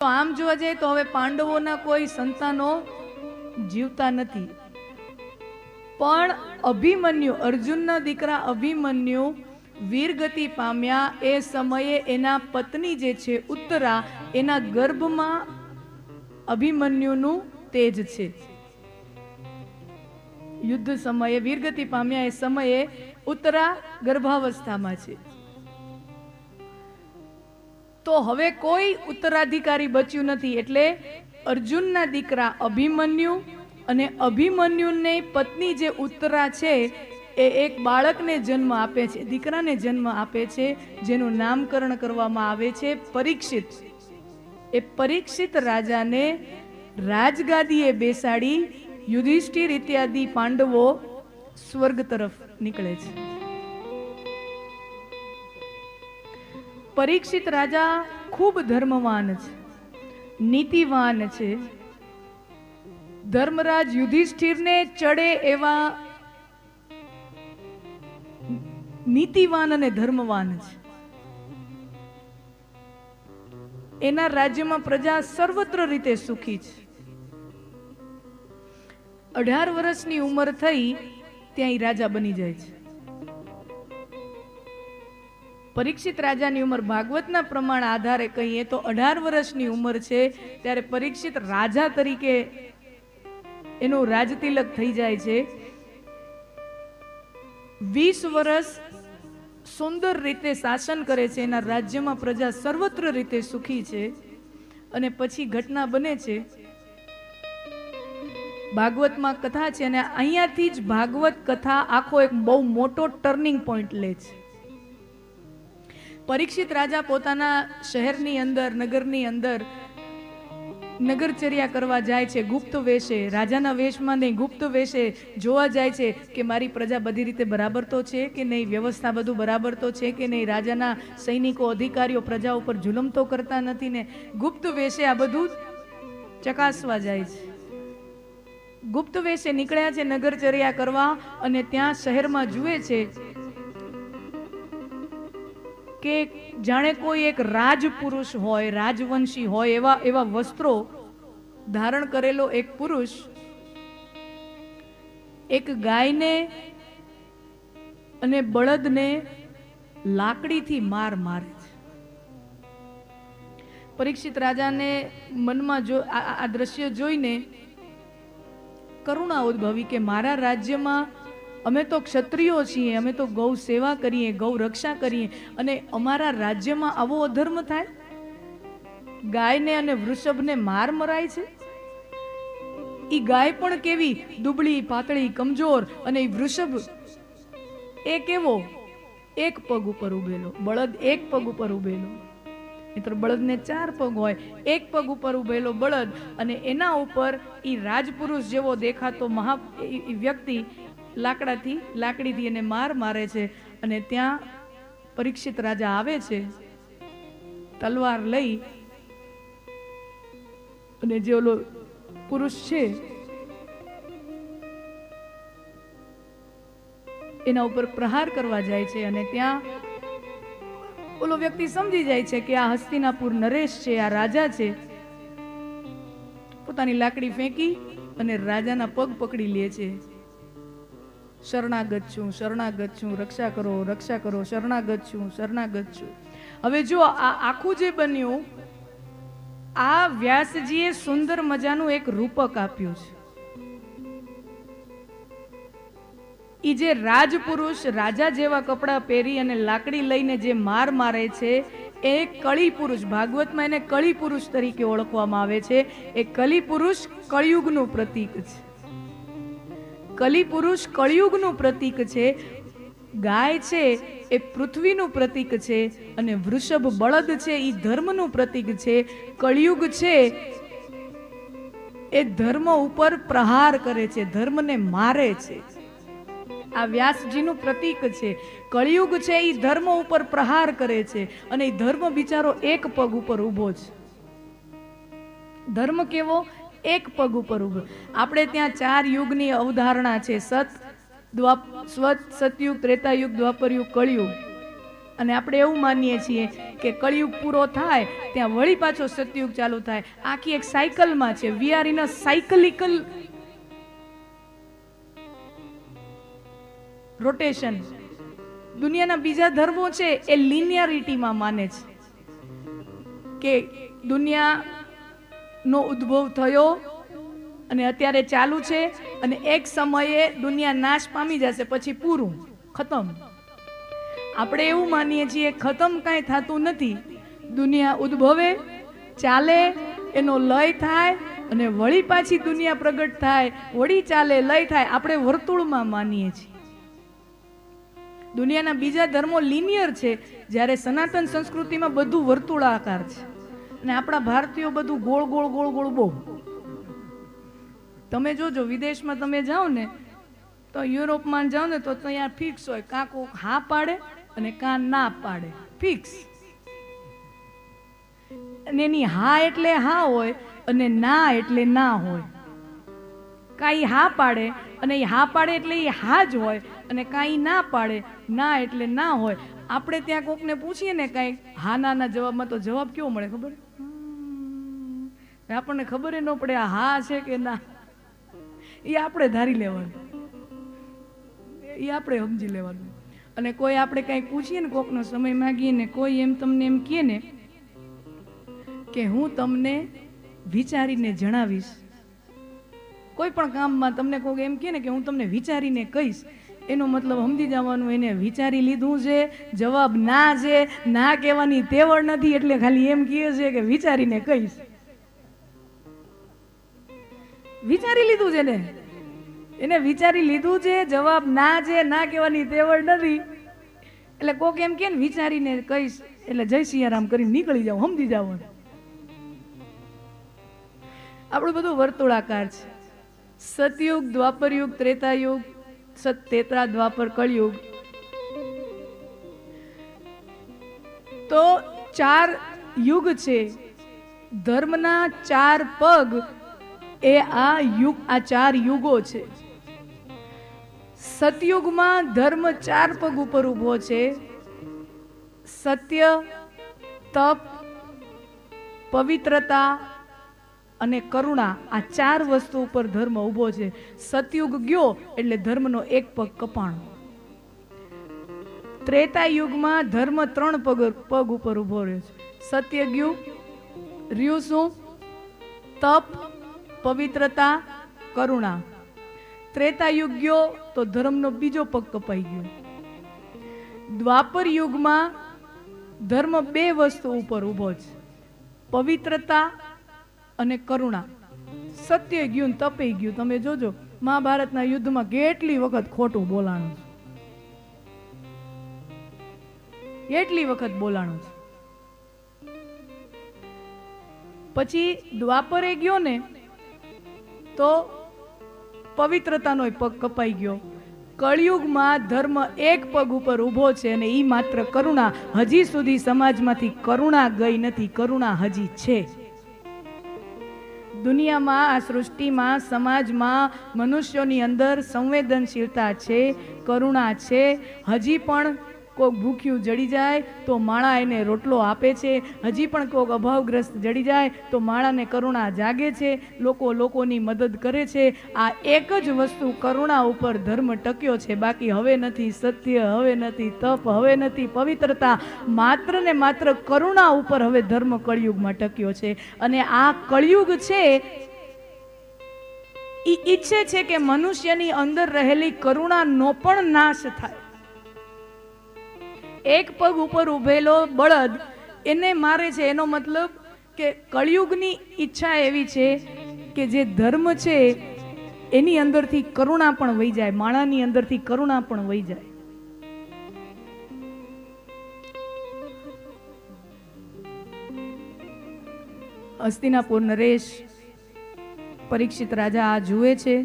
તો આમ જોવા જઈએ તો હવે પાંડવોના કોઈ સંતાનો જીવતા નથી, પણ અભિમન્યુ, અર્જુનના દીકરા અભિમન્યુ વીરગતિ પામ્યા એ સમયે એના પત્ની જે છે ઉત્તરા, એના ગર્ભમાં અભિમન્યુનું તેજ છે. યુદ્ધ સમયે વીરગતિ પામ્યા એ સમયે ઉત્તરા ગર્ભાવસ્થામાં છે. તો હવે કોઈ ઉત્તરાધિકારી બચ્યું નથી, એટલે અર્જુનના દીકરા અભિમન્યુ અને અભિમન્યુની પત્ની જે ઉત્તરા છે એ એક બાળકને જન્મ આપે છે, દીકરાને જન્મ આપે છે, જેનું નામકરણ કરવામાં આવે છે પરીક્ષિત. એ પરીક્ષિત રાજાને રાજગાદીએ બેસાડી યુધિષ્ઠિર ઇત્યાદિ પાંડવો સ્વર્ગ તરફ નીકળે છે. પરીક્ષિત રાજા ખૂબ ધર્મવાન છે, નીતિવાન છે. ધર્મરાજ યુધિષ્ઠિરને ચડે એવા નીતિવાન અને ધર્મવાન છે. એના રાજ્યમાં પ્રજા સર્વત્ર રીતે સુખી છે. 18 વર્ષની ઉંમર થઈ ત્યાં એ રાજા બની જાય છે. પરીક્ષિત રાજાની ઉંમર ભાગવતના પ્રમાણ આધારે કહીએ તો 18 વર્ષની ઉંમર છે ત્યારે પરીક્ષિત રાજા તરીકે એનું રાજતિલક થઈ જાય છે. 20 વર્ષ સુંદર રીતે શાસન કરે છે, એના રાજ્યમાં પ્રજા સર્વત્ર રીતે સુખી છે. અને પછી ઘટના બને છે, ભાગવતમાં કથા છે, અને અહીંયાથી જ ભાગવત કથા આખો એક બહુ મોટો ટર્નિંગ પોઈન્ટ લે છે. પરીક્ષિત રાજા પોતાના શહેરની અંદર, નગરની અંદર નગરચર્યા કરવા જાય છે ગુપ્ત વેશે, રાજાના વેશમાં નહીં, ગુપ્ત વેશે જોવા જાય છે કે મારી પ્રજા બધી રીતે બરાબર તો છે કે નહીં, વ્યવસ્થા બધું બરાબર તો છે કે નહીં, રાજાના સૈનિકો અધિકારીઓ પ્રજા ઉપર જુલમ તો કરતા નથી ને. ગુપ્ત વેશે આ બધું ચકાસવા જાય છે. ગુપ્ત વેશે નીકળ્યા છે નગરચર્યા કરવા, અને ત્યાં શહેરમાં જુએ છે કે જાણે કોઈ એક રાજપુરુષ હોય, રાજવંશી હોય એવા વસ્ત્રો ધારણ કરેલો એક પુરુષ એક ગાયને અને બળદને લાકડીથી મારે છે. પરીક્ષિત રાજાને મનમાં આ દ્રશ્ય જોઈને કરુણા ઉદ્ભવી કે મારા રાજ્યમાં અમે તો ક્ષત્રિયો છીએ, અમે તો ગૌ સેવા કરીએ, ગૌ રક્ષા કરીએ, અને અમારા રાજ્યમાં આવો અધર્મ થાય? ગાયને અને વૃષભને મરાય છે. ઈ ગાય પણ કેવી દુબળી, પાતળી, કમજોર, અને ઈ વૃષભ એ કેવો એક પગ ઉપર ઉભેલો, બળદ એક પગ ઉપર ઉભેલો. મિત્ર, બળદને 4 પગ હોય, એક પગ ઉપર ઉભેલો બળદ, અને એના ઉપર ઈ રાજપુરુષ જેવો દેખાતો વ્યક્તિ લાકડીથી એને મારે છે. અને ત્યાં પરીક્ષિત રાજા આવે છે તલવાર લઈ, અને જે ઓલો પુરુષ છે એના ઉપર પ્રહાર કરવા જાય છે. અને ત્યાં ઓલો વ્યક્તિ સમજી જાય છે કે આ હસ્તિનાપુર નરેશ છે, આ રાજા છે. પોતાની લાકડી ફેંકી અને રાજાના પગ પકડી લે છે. શરણાગત છું, શરણાગત છું, રક્ષા કરો, રક્ષા કરો, શરણાગત છું, શરણાગત છું. હવે જો આ આખું જે બન્યું, આ વ્યાસજીએ સુંદર મજાનું એક રૂપક આપ્યું છે. ઈ જે રાજપુરુષ રાજા જેવા કપડા પહેરી અને લાકડી લઈને જે મારે છે એ કળી પુરુષ, ભાગવતમાં એને કળી પુરુષ તરીકે ઓળખવામાં આવે છે. એ કલી પુરુષ કળિયુગનું પ્રતીક છે. કલી પુરુષ કળિયુગનું પ્રતીક છે. ગાય છે એ પૃથ્વીનું પ્રતીક છે, અને વૃષભ બળદ છે એ ધર્મનું પ્રતીક છે. કળિયુગ છે એ ધર્મ ઉપર પ્રહાર કરે છે, ધર્મને મારે છે. આ વ્યાસજીનું પ્રતીક છે. કળિયુગ છે એ ધર્મ ઉપર પ્રહાર કરે છે, અને એ ધર્મ બિચારો એક પગ ઉપર ઊભો છે. ધર્મ કેવો? એક પગ ઉપર ઊભો. આપણે ત્યાં 4 યુગની અવધારણા છે: સતયુગ, ત્રેતાયુગ, દ્વાપરયુગ, કળિયુગ. અને આપણે એવું માનીએ છીએ કે કળિયુગ પૂરો થાય ત્યાં વળી પાછો સતયુગ ચાલુ થાય. આખી એક સાયકલમાં છે. We are in a cyclical rotation. દુનિયાના બીજા ધર્મો છે એ લિનિયરિટીમાં માને છે કે દુનિયાનો ઉદ્ભવ થયો અને અત્યારે ચાલુ છે અને એક સમયે દુનિયા નાશ પામી જશે, પછી પૂરું, ખતમ. આપણે એવું માનીએ છીએ ખતમ કાંઈ થતું નથી. દુનિયા ઉદ્ભવે, ચાલે, એનો લય થાય અને વળી પાછી દુનિયા પ્રગટ થાય, વળી ચાલે, લય થાય. આપણે વર્તુળમાં માનીએ છીએ. દુનિયાના બીજા ધર્મો લિનિયર છે, જ્યારે સનાતન સંસ્કૃતિમાં બધું વર્તુળાકાર છે અને આપણા ભારતીયો બધું ગોળ ગોળ ગોળ ગોળ બહુ. તમે જોજો વિદેશમાં તમે જાઓ ને તો યુરોપમાં જાઓ ને તો ત્યાં ફિક્સ હોય, કાં કોક હા પાડે અને કાં ના પાડે, ફિક્સ. અને એની હા એટલે હા હોય અને ના એટલે ના હોય. કાંઈ હા પાડે અને એ હા પાડે એટલે એ હા જ હોય અને કાંઈ ના પાડે, ના એટલે ના હોય. આપણે ત્યાં કોકને પૂછીએ ને કાંઈ હા ના જવાબમાં તો જવાબ કેવો મળે ખબર? આપણને ખબર ન પડે આ હા છે કે ના. એ આપણે ધારી લેવાનું, એ આપણે સમજી લેવાનું. અને કોઈ આપણે કંઈક પૂછીએ ને, કોકનો સમય માગીએ ને, કોઈ એમ તમને એમ કહે ને કે હું તમને વિચારીને જણાવીશ, કોઈ પણ કામમાં તમને કોઈ એમ કહે ને કે હું તમને વિચારીને કહીશ, એનો મતલબ સમજી જવાનું એને વિચારી લીધું છે. જવાબ ના છે, ના કહેવાની તેવડ નથી, એટલે ખાલી એમ કહે છે કે વિચારીને કહીશ. વિચારી લીધું છે ને, એને વિચારી લીધું છે. જવાબ ના છે, ના કહેવાની તેવડ નથી, એટલે કોક એમ કે ને વિચારીને કહીશ એટલે જય સિયારામ કરીને નીકળી જાવ, સમજી જાવ. આપણું બધું વર્તુળાકાર છે. સતયુગ, દ્વાપરયુગ, ત્રેતાયુગ, તેત્રા, દ્વાપર, કળિયુગ. તો 4 યુગ છે. ધર્મના 4 પગ એ આ 4 યુગો છે. સતયુગમાં ધર્મ 4 પગ ઉપર ઊભો છે. સત્ય, તપ, પવિત્રતા અને કરુણા, આ 4 વસ્તુ ઉપર ધર્મ ઊભો છે. સતયુગ ગયો એટલે ધર્મનો એક પગ કપાણો. ત્રેતા યુગમાં ધર્મ 3 પગ ઉપર ઊભો રહ્યો છે. સત્ય ગયું, રહ્યું શું? તપ, પવિત્રતા, કરુણા. ત્રેતા યુગ ગયો તો ધર્મનો બીજો પગ કપાઈ ગયો. દ્વાપર યુગમાં ધર્મ 2 વસ્તુ ઉપર ઊભો છે, પવિત્રતા અને કરુણા. સત્ય ગયું, તપે ગયું. તમે જોજો મહાભારતના યુદ્ધમાં કેટલી વખત ખોટું બોલાણું છે, કેટલી વખત બોલાણું છે. પછી દ્વાપરે ગયો ને તો પવિત્રતાનો પગ કપાઈ ગયો. કળિયુગમાં ધર્મ 1 પગ ઉપર ઊભો છે અને ઈ માત્ર કરુણા. હજી સુધી સમાજમાંથી કરુણા ગઈ નથી, કરુણા હજી છે. દુનિયામાં, આ સૃષ્ટિમાં, સમાજમાં, મનુષ્યોની અંદર સંવેદનશીલતા છે, કરુણા છે. હજી પણ કોઈક ભૂખ્યું જડી જાય તો માળા એને રોટલો આપે છે. હજી પણ કોઈક અભાવગ્રસ્ત જડી જાય તો માળાને કરુણા જાગે છે. લોકોની મદદ કરે છે. આ એક જ વસ્તુ કરુણા ઉપર ધર્મ ટક્યો છે. બાકી હવે નથી સત્ય, હવે નથી તપ, હવે નથી પવિત્રતા. માત્ર ને માત્ર કરુણા ઉપર હવે ધર્મ કળિયુગમાં ટક્યો છે. અને આ કળિયુગ છે એ ઈચ્છે છે કે મનુષ્યની અંદર રહેલી કરુણાનો પણ નાશ થાય. એક પગ ઉપર ઉભેલો બળદ એને મારે છે, એનો મતલબ કે કળિયુગની ઈચ્છા એવી છે કે જે ધર્મ છે એની અંદરથી કરુણા પણ વહી જાય, માણાની અંદરથી કરુણા પણ વહી જાય. હસ્તિનાપુર નરેશ પરીક્ષિત રાજા આ જુએ છે,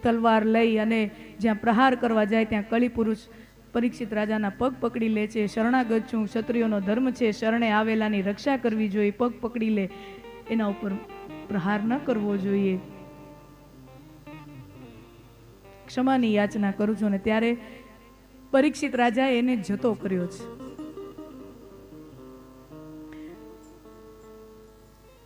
તલવાર લઈ અને જ્યાં પ્રહાર કરવા જાય ત્યાં કળી પુરુષ પરીક્ષિત રાજાના પગ પકડી લે છે. શરણાગત છું, ક્ષત્રિયોનો ધર્મ છે, શરણે આવેલાની રક્ષા કરવી જોઈએ. પગ પકડી લે, એના ઉપર પ્રહાર ન કરવો જોઈએ. ક્ષમાની યાચના કરું છું. અને ત્યારે પરીક્ષિત રાજાએ એને જતો કર્યો છે.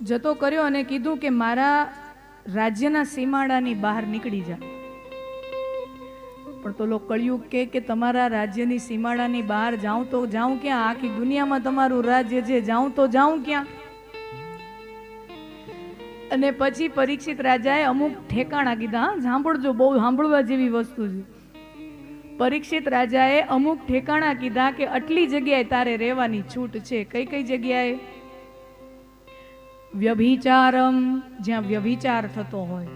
જતો કર્યો અને કીધું કે મારા રાજ્યના સીમાડાની બહાર નીકળી જા. પણ તો લોકો કળિયુગ કે તમારા રાજ્યની સીમાડાની બહાર જાઉં તો જાઉં ક્યાં? આખી દુનિયામાં તમારું રાજ્ય છે, જાઉં તો જાઉં ક્યાં? અને પછી પરીક્ષિત રાજાએ અમુક ઠેકાણા કીધા. હા, સાંભળજો, બહુ સાંભળવા જેવી વસ્તુ છે. પરીક્ષિત રાજાએ અમુક ઠેકાણા કીધા કે આટલી જગ્યાએ તારે રહેવાની છૂટ છે. કઈ કઈ જગ્યાએ? વ્યભિચારમ, જ્યાં વ્યભિચાર થતો હોય.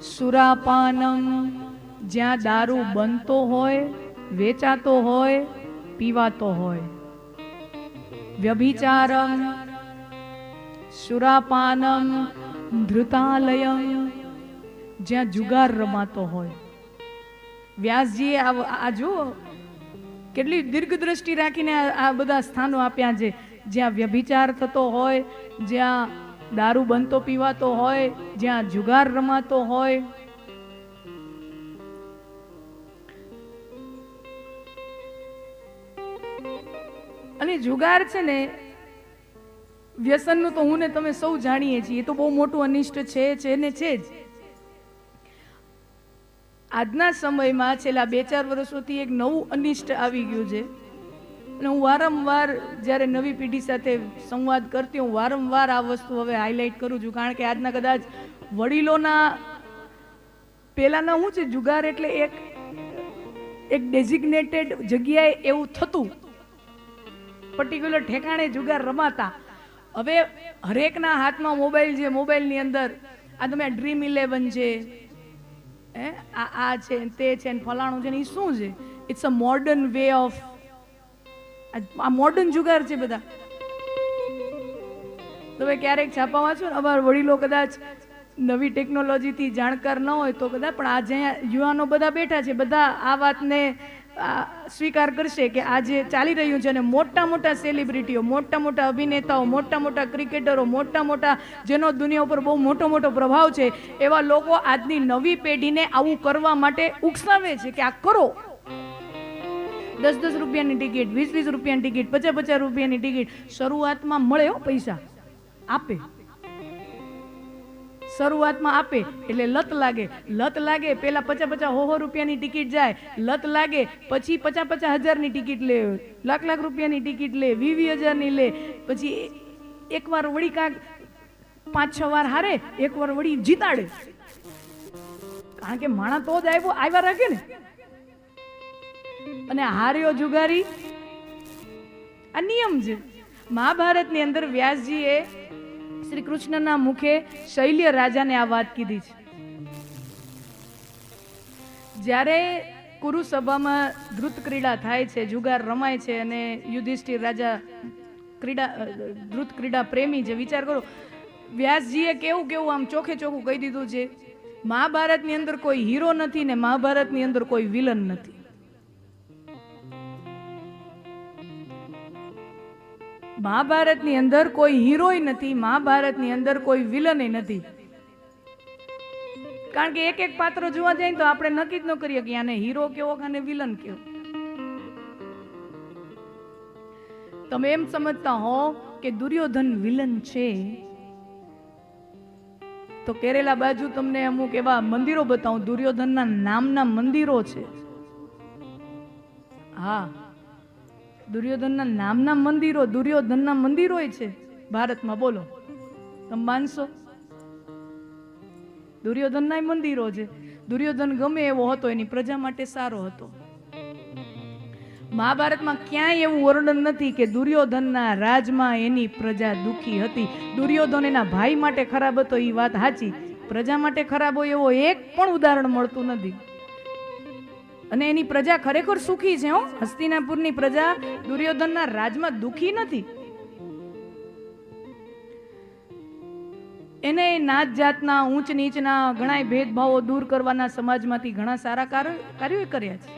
સુરાપાનમ, જ્યાં દારૂ બનતો હોય, વેચાતો હોય, પીવાતો હોય. વ્યભિચારમ, સુરાપાનમ, ધૃતાલયમ, જ્યાં જુગાર રમાતો હોય. વ્યાસજીએ આ જુઓ કેટલી દીર્ઘ દ્રષ્ટિ રાખીને આ બધા સ્થાનો આપ્યા છે. જ્યાં વ્યભિચાર થતો હોય, જ્યાં દારૂ બનતો પીવાતો હોય, જ્યાં જુગાર રમાતો હોય. અને જુગાર છે ને, વ્યસનનું તો હું ને તમે સૌ જાણીએ છીએ, એ તો બહુ મોટું અનિષ્ટ છે ને છે જ. આજના સમયમાં છેલ્લા 2-4 વર્ષોથી એક નવું અનિષ્ટ આવી ગયું છે. અને હું વારંવાર જ્યારે નવી પેઢી સાથે સંવાદ કરતી હું વારંવાર આ વસ્તુ હવે હાઇલાઇટ કરું છું. કારણ કે આજના કદાચ વડીલોના પહેલાના શું છે, જુગાર એટલે એક ડેઝિગ્નેટેડ જગ્યાએ એવું થતું, પર્ટિક્યુલર ઠેકાણે જુગાર રમાતા. હવે હરેકના હાથમાં મોબાઈલ છે, મોબાઈલની અંદર આ તમે ડ્રીમ 11 છે, આ છે, તે છે, ફલાણું છે ને, એ શું છે? It's a modern way of, આ મોડર્ન જુગાર છે બધા. તમે ક્યારેક છાપા વાંચો ને, અમારા વડીલો કદાચ નવી ટેકનોલોજીથી જાણકાર ન હોય તો કદાચ, પણ આજે યુવાનો બધા બેઠા છે, બધા આ વાતને સ્વીકાર કરશે કે આ જે ચાલી રહ્યું છે, અને મોટા મોટા સેલિબ્રિટીઓ, મોટા મોટા અભિનેતાઓ, મોટા મોટા ક્રિકેટરો, મોટા મોટા જેનો દુનિયા ઉપર બહુ મોટો મોટો પ્રભાવ છે, એવા લોકો આજની નવી પેઢીને આવું કરવા માટે ઉકસાવે છે કે આ કરો. 10-10 રૂપિયાની ટિકિટ, 20-20 રૂપિયાની ટિકિટ, 50-50 રૂપિયાની ટિકિટ. શરૂઆતમાં મળે હો, પૈસા આપે, શરૂઆતમાં આપે એટલે લત લાગે. લત લાગે, પેલા 50-50 રૂપિયાની ટિકિટ જાય, લત લાગે, પછી 50-50 હજારની ટિકિટ લે, લાખ રૂપિયાની ટિકિટ લે, 20,000ની લે, પછી એકવાર વળી કાંક 5-6 વાર હારે, એકવાર વળી જીતાડે. કારણ કે માણા તો જ આવ્યા રાખે ને. અને હાર્યો જુગારી. આ નિયમ છે. મહાભારતની અંદર વ્યાસજીએ શ્રી કૃષ્ણના મુખે શૈલ્ય રાજાને આ વાત કીધી છે. જ્યારે કુરુસભામાં ધૃત ક્રીડા થાય છે, જુગાર રમાય છે, અને યુધિષ્ઠિર રાજા ધૃત ક્રીડા પ્રેમી છે. વિચાર કરો, વ્યાસજીએ કેવું આમ ચોખ્ખે ચોખ્ખું કહી દીધું છે, મહાભારતની અંદર કોઈ હીરો નથી ને મહાભારતની અંદર કોઈ વિલન નથી. મહાભારતની અંદર કોઈ હીરોય નથી, મહાભારતની અંદર કોઈ વિલન નથી. કારણ કે એક પાત્ર જોવા જાય તો આપણે નક્કી જ ન કરીએ કે આને હીરો કેવો કે આને વિલન કેવો. તમે એમ સમજતા હો કે દુર્યોધન વિલન છે, તો કેરેલા બાજુ તમને અમુક એવા મંદિરો બતાવું, દુર્યોધનના નામના મંદિરો છે. હા, દુર્યોધનના નામના મંદિરો, દુર્યોધનના મંદિરોય છે ભારતમાં. બોલો, તમે માનશો? દુર્યોધનના મંદિરો છે. દુર્યોધન ગમે એવો હતો, એની પ્રજા માટે સારો હતો. મહાભારતમાં ક્યાંય એવું વર્ણન નથી કે દુર્યોધનના રાજમાં એની પ્રજા દુખી હતી. દુર્યોધન એના ભાઈ માટે ખરાબ હતો, એ વાત સાચી. પ્રજા માટે ખરાબ હોય એવો એક પણ ઉદાહરણ મળતું નથી. અને એની પ્રજા ખરેખર સુખી છે. હસ્તિનાપુરની પ્રજા દુર્યોધનના રાજમાં દુખી નથી. એને નાત જાતના, ઊંચ નીચના ઘણા ભેદભાવો દૂર કરવાના સમાજમાંથી ઘણા સારા કાર્યો કર્યા છે.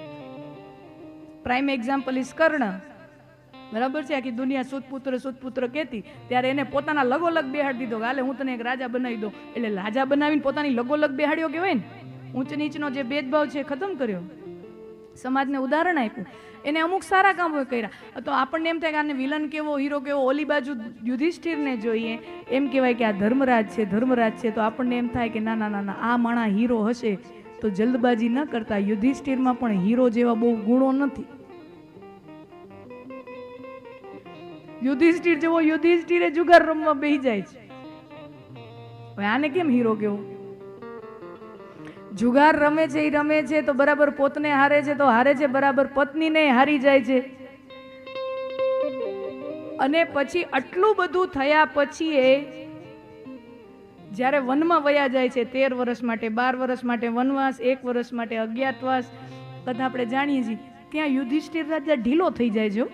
પ્રાઇમ એક્ઝામ્પલ ઇઝ કર્ણ. બરાબર છે? આખી દુનિયા સુતપુત્ર કહેતી, ત્યારે એને પોતાના લગોલગ બેહાડી દીધો. હાલે હું તને એક રાજા બનાવી દો. એટલે રાજા બનાવીને પોતાની લગોલગ બેહાડ્યો કહેવાય ને. ઊંચ નીચનો જે ભેદભાવ છે ખતમ કર્યો, સમાજને ઉદાહરણ આપ્યું. એને અમુક સારા કામો કર્યા તો આપણને એમ થાય કે આને વિલન કેવો હીરો કેવો, ઓલી બાજુ યુધિષ્ઠિરને જોઈએ એમ કહેવાય કે આ ધર્મરાજ છે, ધર્મરાજ છે, તો આપણને એમ થાય કે ના ના ના ના આ માણા હીરો હશે. તો જલ્દબાજી ન કરતા, યુધિષ્ઠિરમાં પણ હીરો જેવા બહુ ગુણો નથી. યુધિષ્ઠિર જેવો યુધિષ્ઠિરે જુગાર રમવા બેસી જાય છે. હવે આને કેમ હીરો કેવો? જુગાર રમે છે, એ રમે છે તો બરાબર પોતને હારે છે તો હારે છે, બરાબર પત્નીને હારી જાય છે. અને પછી આટલું બધું થયા પછી એ જ્યારે વનમાં વયા જાય છે 13 વર્ષ માટે, 12 વર્ષ માટે વનવાસ, 1 વર્ષ માટે અજ્ઞાતવાસ, બધા આપણે જાણીએ છીએ. ત્યાં યુધિષ્ઠિર રાજા ઢીલો થઈ જાય છે.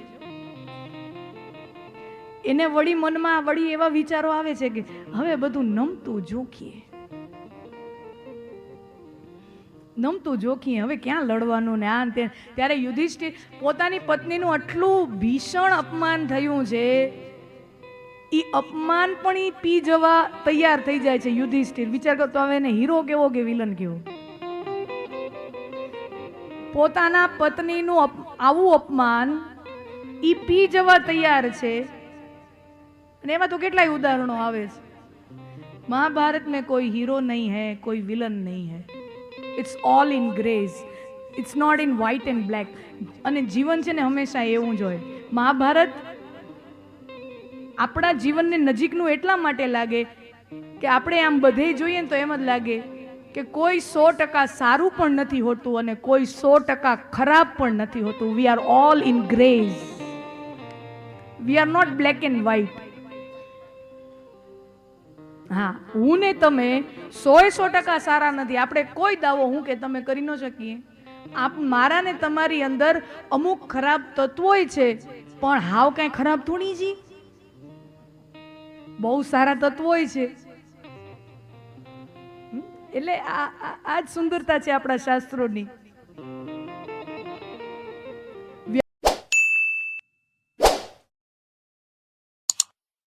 એને વળી મનમાં વળી એવા વિચારો આવે છે કે હવે બધું નમતું જોખીએ, નમતું જોખીએ, હવે ક્યાં લડવાનું ને આ તે. ત્યારે યુધિષ્ઠિર પોતાની પત્નીનું આટલું ભીષણ અપમાન થયું છે, ઈ અપમાન પણ ઈ પી જવા તૈયાર થઈ જાય છે યુધિષ્ઠિર. વિચાર કરતો હવે એને હીરો કેવો કે વિલન કેવો? પોતાના પત્નીનું આવું અપમાન ઈ પી જવા તૈયાર છે. અને એમાં તો કેટલાય ઉદાહરણો આવે છે. મહાભારત में कोई हीरो नहीं है, कोई विलन नहीं है. It's all in grace, it's not in white and black. અને જીવન છે ને હંમેશા એવું જ હોય. મહાભારત આપણા જીવનને નજીકનું એટલા માટે લાગે કે આપણે આમ બધે જોઈએ ને તો એમ જ લાગે કે કોઈ 100% સારું પણ નથી હોતું અને કોઈ 100% ખરાબ પણ નથી હોતું. We are all in greys, we are not black and white. હા, હું ને તમે 100% સારા નથી. આપણે કોઈ દાવો હું કે તમે કરી ન શકીએ. મારા ને તમારી અંદર અમુક ખરાબ તત્વોય છે, પણ હાવ કઈ ખરાબ થોડી જી, બહુ સારા તત્વોય છે. એટલે આ જ સુંદરતા છે આપણા શાસ્ત્રોની.